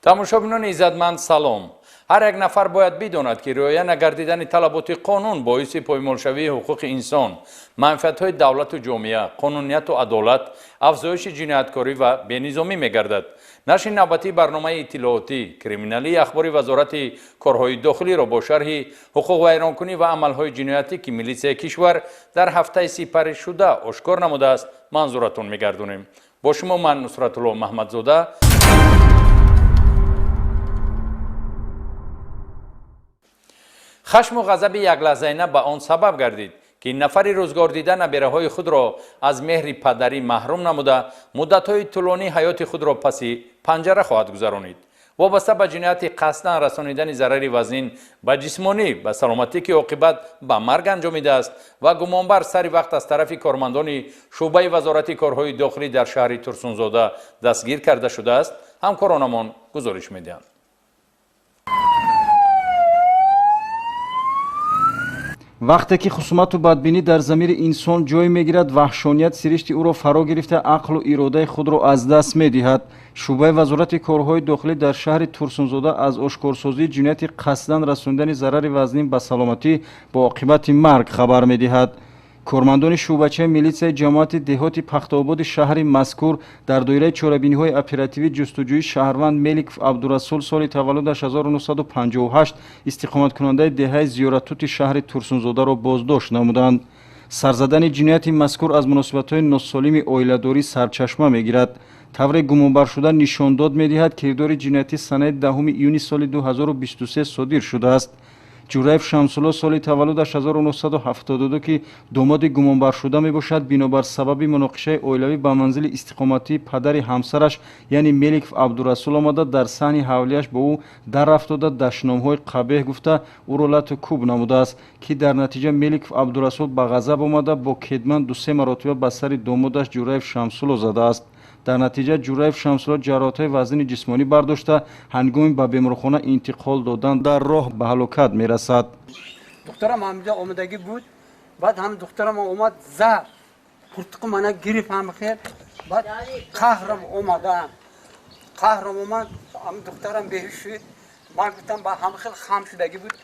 тамошобинони иззатманд салом. ҳар як нафар бояд бидонад ки риоя нагардидани талаботи қонун боиси поймолшавии ҳуқуқи инсон, манфиатҳои давлату ҷомеа, қонунияту адолат, афзоиши ҷинояткорӣ ва бенизомӣ мегардад. нашри навбатии барномаи иттилоотӣ криминалии ахбори вазорати корҳои дохилиро бо шарҳи ҳуқуқвайронкунӣ ва амалҳои ҷиноятӣ ки милисияи кишвар дар ҳафтаи сипаришуда ошкор намудааст манзуратон мегардонем. бо шумо ман нусратулло маҳмадзода. хашму ғазаби яклаҳзаина ба он сабаб гардид ки нафари рӯзгор дида набераҳои худро аз меҳри падарӣ маҳрум намуда муддатҳои тӯлонӣ ҳаёти худро паси панҷара хоҳад гузаронид. вобаста ба ҷинояти қасдан расонидани зарари вазнин ба ҷисмонӣ ба саломатӣ ки оқибат ба марг анҷомидааст ва гумонбар сари вақт аз тарафи кормандони шӯъбаи вазорати корҳои дохилӣ дар шаҳри турсунзода дастгир карда шудааст, ҳамкоронамон гузориш медиҳанд. вақте ки хусумату бадбинӣ дар замири инсон ҷой мегирад, ваҳшоният сиришти ӯро фаро гирифта ақлу иродаи худро аз даст медиҳад. шӯъбаи вазорати корҳои дохилӣ дар шаҳри турсунзода аз ошкорсозии ҷинояти қасдан расонидани зарари вазнин ба саломатӣ бо оқибати марг хабар медиҳад. кормандони шӯъбачаи милисияи ҷамоати деҳоти пахтаободи шаҳри мазкур дар доираи чорабиниҳои оперативии ҷустуҷӯи шаҳрванд Меликов Абдурасул соли таваллудаш 1958 истиқоматкунандаи деҳаи зиёратути шаҳри Турсунзодаро боздошт намуданд. сарзадани ҷинояти мазкур аз муносибатҳои носолими оиладорӣ сарчашма мегирад. тавре гумонбаршуда нишон дод медиҳад кирдори ҷиноятӣ санаи 10 июни соли 2023 содир шудааст. ҷураев Шамсулло соли таваллудаш 1972 ки домоди гумонбаршуда мебошад, бинобар сабаби муноқишаи оилавӣ ба манзили истиқоматии падари ҳамсараш яъне Меликов Абдурасул омада дар саҳни ҳавлияш бо ӯ дарафтода дашномҳои қабеҳ гуфта ӯро лату кӯб намудааст ки дар натиҷа Меликов Абдурасул ба ғазаб омада бо кедман 2-3 маротиба ба сари домодаш ҷураев Шамсулло задааст. дар натиҷа ҷураев Шамсулло ҷароҳатҳои вазнини ҷисмонӣ бардошта ҳангоми ба беморхона интиқол додан дар роҳ ба ҳалокат мерасад. духтарам ҳамҷа омадагӣ буд, баъд ҳам духтарам омад зад қуртуқи мана гирифт ҳамхел, баъд қаҳрам омадам омад, ҳам духтарам беҳуш шуд. ман гуфтам ба ҳамхел хам шудагӣ буд,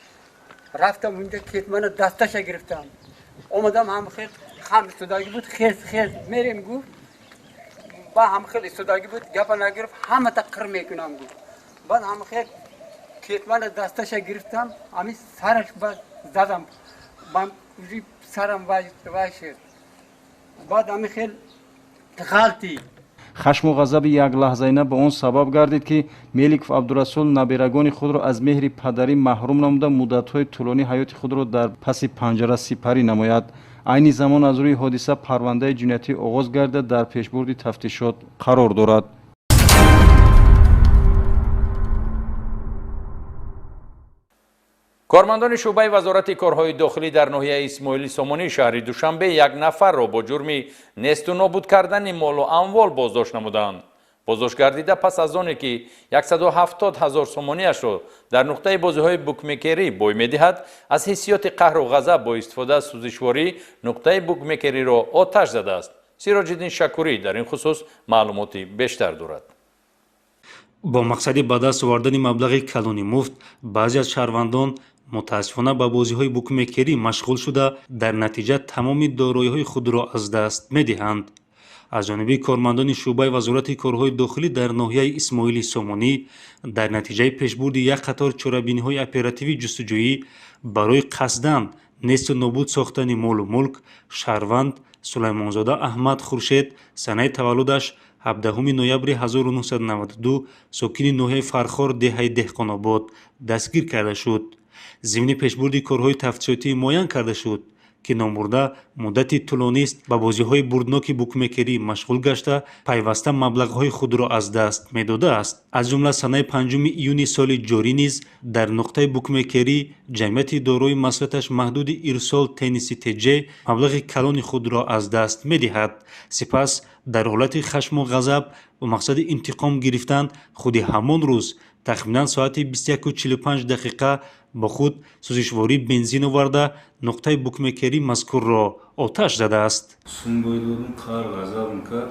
рафтам унҷа кетмана дасташа гирифтам, омадам ҳамхел хам истодагӣ буд, хез мерем гуфт, ба ҳамхел истодагӣ буд, гапа нагирифт, ҳамата қир мекунам гуфт. баъд ҳамхел кетмана дасташа гирифтам, ҳами сараш ба задам, ман сарам вай шуд. баъд ҳамихел ғалти хашму ғазаби яклаҳзаина ба он сабаб гардид ки Меликов Абдурасул наберагони худро аз меҳри падарӣ маҳрум намуда муддатҳои тӯлонӣ ҳаёти худро дар паси панҷара сипарӣ намояд. айни замон аз рӯи ҳодиса парвандаи ҷиноятӣ оғоз гарда дар пешбурди тафтишот қарор дорад. кормандони шӯъбаи вазорати корҳои дохилӣ дар ноҳияи исмоили сомонии шаҳри душанбе як нафарро бо ҷурми несту нобуд кардани молу амвол боздошт намуданд. боздошт гардида пас аз оне ки 170 000 сомониашро дар нуқтаи бозиҳои букмекерӣ бой медиҳад, аз ҳиссиёти қаҳру ғазаб бо истифода аз сӯзишворӣ нуқтаи букмекериро оташ задааст. сироҷиддин шакурӣ дар ин хусус маълумоти бештар дорад. бо мақсади ба даст овардани маблағи калони муфт баъзе аз шаҳрвандон мутаассифона ба бозиҳои букмекерӣ машғул шуда дар натиҷа тамоми дороиҳои худро аз даст медиҳанд. аз ҷониби кормандони шӯъбаи вазорати корҳои дохилӣ дар ноҳияи исмоили сомонӣ дар натиҷаи пешбурди як қатор чорабиниҳои оперативии ҷустуҷӯӣ барои қасдан несту нобуд сохтани молу мулк шаҳрванд Сулаймонзода Аҳмад Хуршед санаи таваллудаш 17 ноябри 1992 сокини ноҳияи Фархор деҳаи Деҳқонобод дастгир карда шуд. зимни пешбурди корҳои тафтишотӣ муайян карда шуд ки номбурда муддати тӯлонист ба бозиҳои бурдноки букмекерӣ машғул гашта пайваста маблағҳои худро аз даст медодааст. аз ҷумла санаи 5 июни соли ҷорӣ низ дар нуқтаи букмекерӣ ҷамъияти дорои масъулияташ маҳдуди ирсол тенниси теҷе маблағи калони худро аз даст медиҳад. сипас дар ҳолати хашму ғазаб ба мақсади интиқом гирифтан худи ҳамон рӯз тахминан соати 21:45 با خود سوزشواری بنزین آورده نقطه بوکمکری مذکور را آتش زده است. سنبایی دادم کار غذا کرد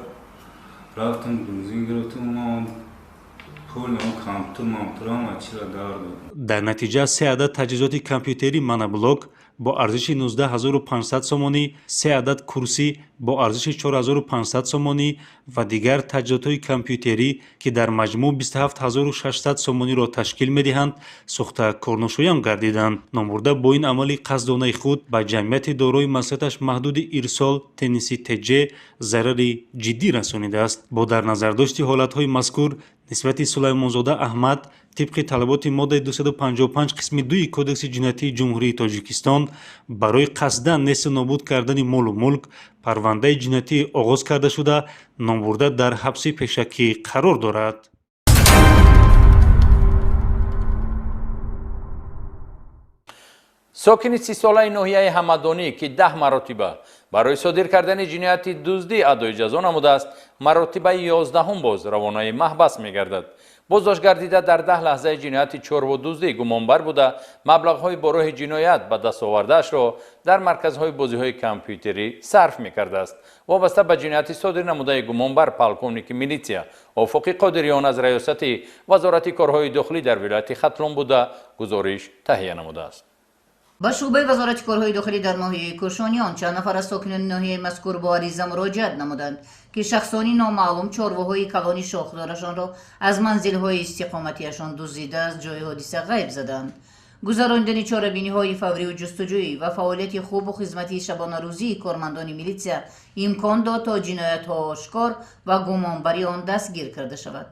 رفتم بنزین گرفتم дар натиҷа 3 адад таҷҳизоти компютерӣ моноблок бо арзиши 19500 сомонӣ, 3 адад курсӣ бо арзиши 4500 сомонӣ ва дигар таҷҳизотҳои компютерӣ ки дар маҷмӯъ 27600 сомониро ташкил медиҳанд, сӯхта корношоям гардиданд. Номбурда бо ин амали қасдонаи худ ба ҷамъияти дорои маслиҳаташ маҳдуди ирсол тенниси теҷе зарари ҷиддӣ расонидааст. Бо дар назардошти ҳолатҳои мазкур нисбати Сулаймонзода Аҳмад тибқи талаботи моддаи 255 қисми 2 кодекси ҷиноятии ҷумҳурии Тоҷикистон барои қасдан несту нобуд кардани молу мулк парвандаи ҷиноятӣ оғоз карда шуда, номбурда дар ҳабси пешакӣ қарор дорад. сокини 30 солаи ноҳияи ҳамадонӣ ки 10 маротиба барои содир кардани ҷинояти дуздӣ адои ҷазо намудааст, маротибаи 11 боз равонаи маҳбас мегардад. боздошт гардида дар 10 лаҳзаи ҷинояти чорводуздӣ гумонбар буда маблағҳои бо роҳи ҷиноят ба дастовардаашро дар марказҳои бозиҳои компютерӣ сарф мекардааст. вобаста ба ҷинояти содир намудаи гумонбар полковники милитсия офоқи қодириён аз раёсати вазорати корҳои дохилӣ дар вилояти хатлон буда гузориш таҳия намудааст. ба шӯъбаи вазорати корҳои дохилӣ дар ноҳияи кӯшониён чанд нафар аз сокинони ноҳияи мазкур бо ариза муроҷиат намуданд ки шахсони номаълум чорвоҳои калони шохдорашонро аз манзилҳои истиқоматиашон дуздида аз ҷои ҳодиса ғайб заданд. гузарондани чорабиниҳои фаврию ҷустуҷӯӣ ва фаъолияти хубу хизмати шабонарӯзии кормандони милитсия имкон дод то ҷиноятҳо ошкор ва гумонбари он дастгир карда шавад.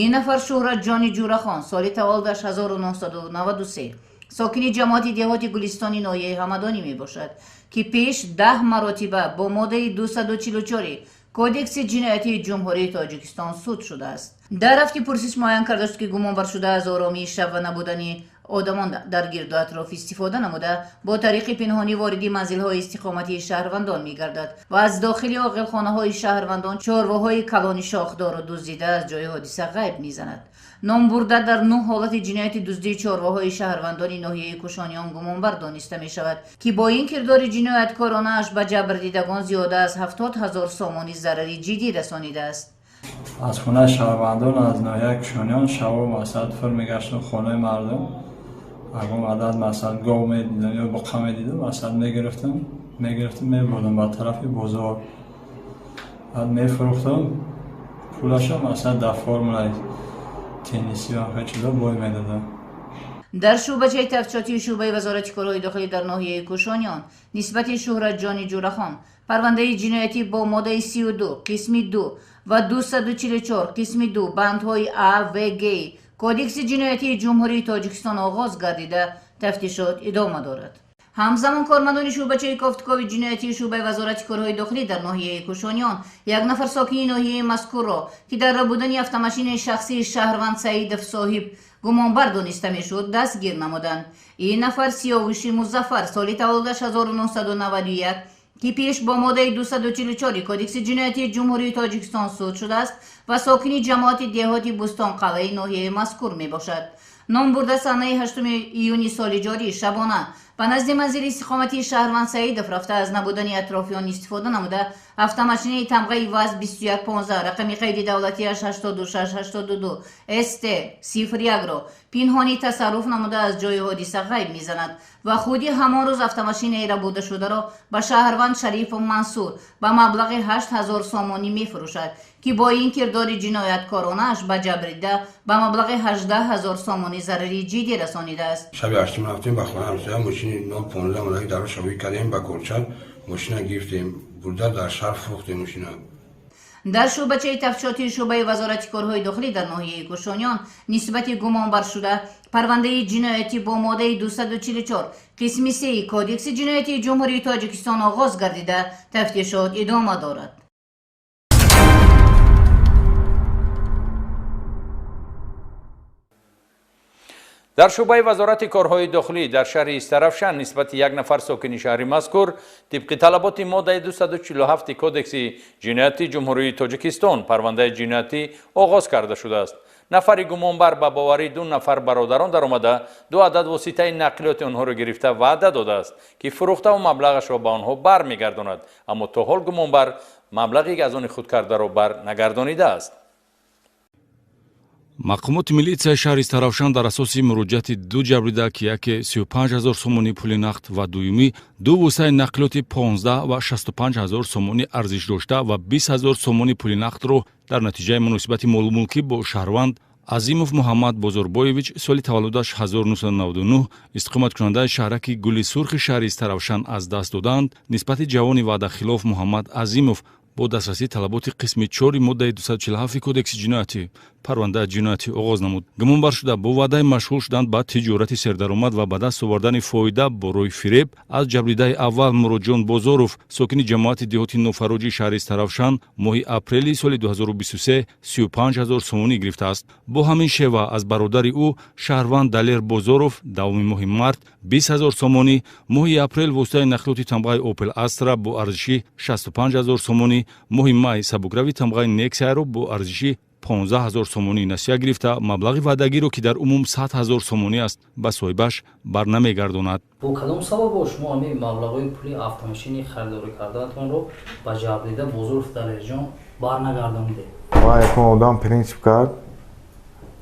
ин нафар шӯҳратҷони ҷурахон соли таваллудаш 1993 сокини ҷамоати деҳоти гулистони ноҳияи ҳамадонӣ мебошад ки пеш 10 маротиба бо моддаи 244 кодекси ҷиноятии ҷумҳурии Тоҷикистон суд шудааст. дар ҳафти пурсиш муайян карда шуд ки гумонбаршуда аз оромии шаб ва набудани одамон дар гирду атроф истифода намуда бо тариқи пинҳонӣ вориди манзилҳои истиқоматии шаҳрвандон мегардад ва аз дохили оқилхонаҳои шаҳрвандон чорвоҳои калони шохдорро дуздида аз ҷои ҳодиса ғайб мезанад. номбурда дар 9 ҳолати ҷинояти дуздии чорвоҳои шаҳрвандони ноҳияи кӯшониён гумонбар дониста мешавад ки бо ин кирдори ҷинояткоронааш ба ҷабрдидагон зиёда аз 70 000 сомонӣ зарари ҷиддӣ расонидааст. аз хонаи шаҳрвандон аз ноҳияи кӯшониён шабо масъалат фур мегаштам хонаи мардум агон адад масъалат гов медидам ё буқа медидам масъалат мегирифтам мебурдам ба тарафи бозор баъд мефурӯхтам пулаша масъалат дар формулаи тенниси ва ҳачуда бой медадам. дар шӯъбачаи тафтишотии шӯъбаи вазорати корҳои дохилӣ дар ноҳияи кӯшониён нисбати шӯҳратҷони ҷурахон парвандаи ҷиноятӣ бо моддаи 32 қисми 2 ва 244 қисми 2 бандҳои А, В, Г кодекси ҷиноятии ҷумҳурии Тоҷикистон оғоз гардида тафтишот идома дорад. ҳамзамон кормандони шӯъбачаи кофтукови ҷиноятии шӯъбаи вазорати корҳои дохилӣ дар ноҳияи кӯшониён як нафар сокини ноҳияи мазкурро ки дар рабудани автомашини шахсии шаҳрванд Саидов соҳиб гумонбар дониста мешуд дастгир намуданд. ин нафар Сиёвиши Музаффар соли таваллудаш 1991 ки пеш бо моддаи 244 кодекси ҷиноятии ҷумҳурии Тоҷикистон суд шудааст ва сокини ҷамоати деҳоти Бӯстонқалъаи ноҳияи мазкур мебошад. номбурда санаи 8 июни соли ҷорӣ шабона ба назди манзили истиқоматии шаҳрванд Саидов рафта аз набудани атрофиён истифода намуда автомашини тамғаи ВАЗ 2115 рақами қайди давлатиаш 8682 СТ 01ро пинҳонӣ тасарруф намуда аз ҷои ҳодиса ғайб мезанад ва худи ҳамон рӯз автомашинеро бурдашударо ба шаҳрванд Шарифу Мансур ба маблағи 8000 сомонӣ мефурӯшад ки бо ин кирдори ҷинояткоронааш ба ҷабрида ба маблағи 18000 сомонӣ зарари ҷиддӣ расонидааст. шаби 8 рафтем ба хона ҳамсоя машини 015 мадаги дар шабӣ кардем ба корчар машина гирифтем бурда дар шаҳр фурӯхтем машина. дар шӯъбачаи тафтишоти шӯъбаи вазорати корҳои дохилӣ дар ноҳияи кӯшониён нисбати гумонбаршуда парвандаи ҷиноятӣ бо моддаи 244 қисми 3 кодекси ҷиноятии ҷумҳурии Тоҷикистон оғоз гардида тафтишот идома дорад. дар шӯъбаи вазорати корҳои дохилӣ дар шаҳри Истарафшан нисбати як нафар сокини шаҳри мазкур тибқи талаботи моддаи 247 кодекси ҷиноятии ҷумҳурии Тоҷикистон парвандаи ҷиноятӣ оғоз карда шудааст. нафари гумонбар ба боварии 2 нафар бародарон даромада 2 адад воситаи нақлиёти онҳоро гирифта ваъда додааст ки фурӯхтаву маблағашро ба онҳо бармегардонад, аммо то ҳол гумонбар маблағи аз они худ кардаро бар нагардонидааст. мақомоти милитсияи шаҳри Таравшан дар асоси муроҷиати ду ҷабрида ки яке 35 000 сомони пули нақд ва дуюми ду вусаи нақлиёти 15 ва 65 000 сомони арзиш дошта ва 20 000 сомони пули нақдро дар натиҷаи муносибати молумулкӣ бо шаҳрванд Азимов Муҳаммад Бозорбоевич соли таваллудаш 1999 истиқоматкунандаи шаҳраки Гули Сурхи шаҳри Таравшан аз даст доданд, нисбати ҷавони ваъдахилоф Муҳаммад Азимов бо дастрасии талаботи қисми 4 моддаи 247 кодекси ҷиноятӣ парвандаи ҷиноятӣ оғоз намуд. Гумонбар шуда бо ваъдаи машғул шудан ба тиҷорати сердаромад ва ба даст овардани фоида бо рӯи фиреб аз ҷабридаи аввал Муроҷон Бозоров сокини ҷамоати деҳоти Нофароҷи шаҳри Таравшан моҳи апрели соли 2023 35 000 сомонӣ гирифтааст. Бо ҳамин шева аз бародари ӯ шаҳрванд Далер Бозоров давоми моҳи март 20 000 сомонӣ, моҳи апрел воситаи нақлиёти тамғаи Opel Astra бо арзиши 65 000 сомонӣ, моҳи май сабукрави тамғаи Nexia-ро бо арзиши 15 000 сомонӣ насиҳа гирифта маблағи ваъдагиро ки дар умум 100 000 сомонӣ аст ба соҳибаш барнамегардонад. бо кадом сабаб шумо ҳамин маблағои пули автомошини харидорӣ кардаатонро ба ҷабрида Бозоров Далерҷон барнагардонидед? ва якон одам принсип кард,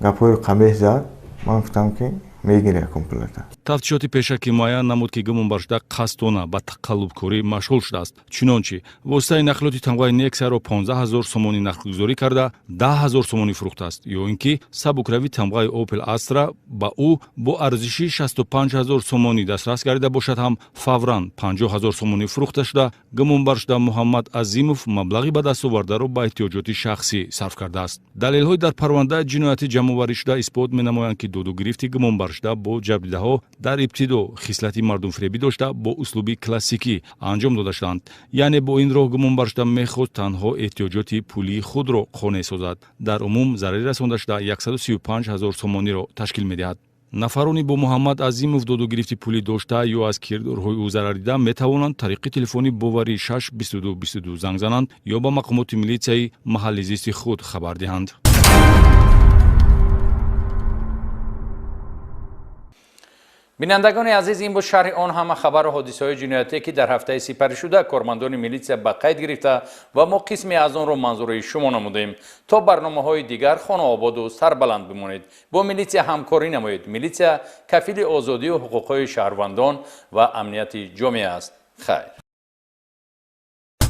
гапҳои қабеҳ зад, ман гуфтам ки мегирӣ якон пулата. тафтишоти пешакӣ муайян намуд ки гумонбаршуда қасдона ба тақаллубкорӣ машғул шудааст. чунончи воситаи нақлиёти тамғаи Nexia-ро 15 000 сомонӣ нақдгузорӣ карда 10 000 сомонӣ фурӯхтааст, ё ин ки сабукрави тамғаи Opel Astra ба ӯ бо арзиши 65 000 сомонӣ дастрас гардида бошад ҳам фавран 50 000 сомонӣ фурӯхта шуда гумонбаршуда Муҳаммад Азимов маблағи ба дастовардаро ба эҳтиёҷоти шахсӣ сарф кардааст. далелҳои дар парвандаи ҷиноятӣ ҷамъоварӣ шуда исбот менамоянд ки додугирифти гумонбаршуда бо ҷабридаҳо дар ибтидо хислати мардумфиребӣ дошта бо услуби классикӣ анҷом дода шуданд, яъне бо ин роҳ гумонбаршуда мехост танҳо эҳтиёҷоти пулии худро қонеъ созад. дар умум зарари расонда шуда 135 000 сомониро ташкил медиҳад. нафарони бо Муҳаммад Азимов додугирифти пулӣ дошта ё аз кирдорҳои ӯ зарар дида метавонанд тариқи телефони боварии 6 22 22 занг зананд ё ба мақомоти милитсияи маҳалли зисти худ хабар диҳанд. бинандагони азиз, ин буд шарҳи он ҳама хабару ҳодисаҳои ҷиноятие ки дар ҳафтаи сипаришуда кормандони милитсия ба қайд гирифта ва мо қисме аз онро манзураи шумо намудем. то барномаҳои дигар хонаободу сарбаланд бимонед. бо милитсия ҳамкорӣ намоед. милитсия кафили озодию ҳуқуқҳои шаҳрвандон ва амнияти ҷомеа аст. хайр.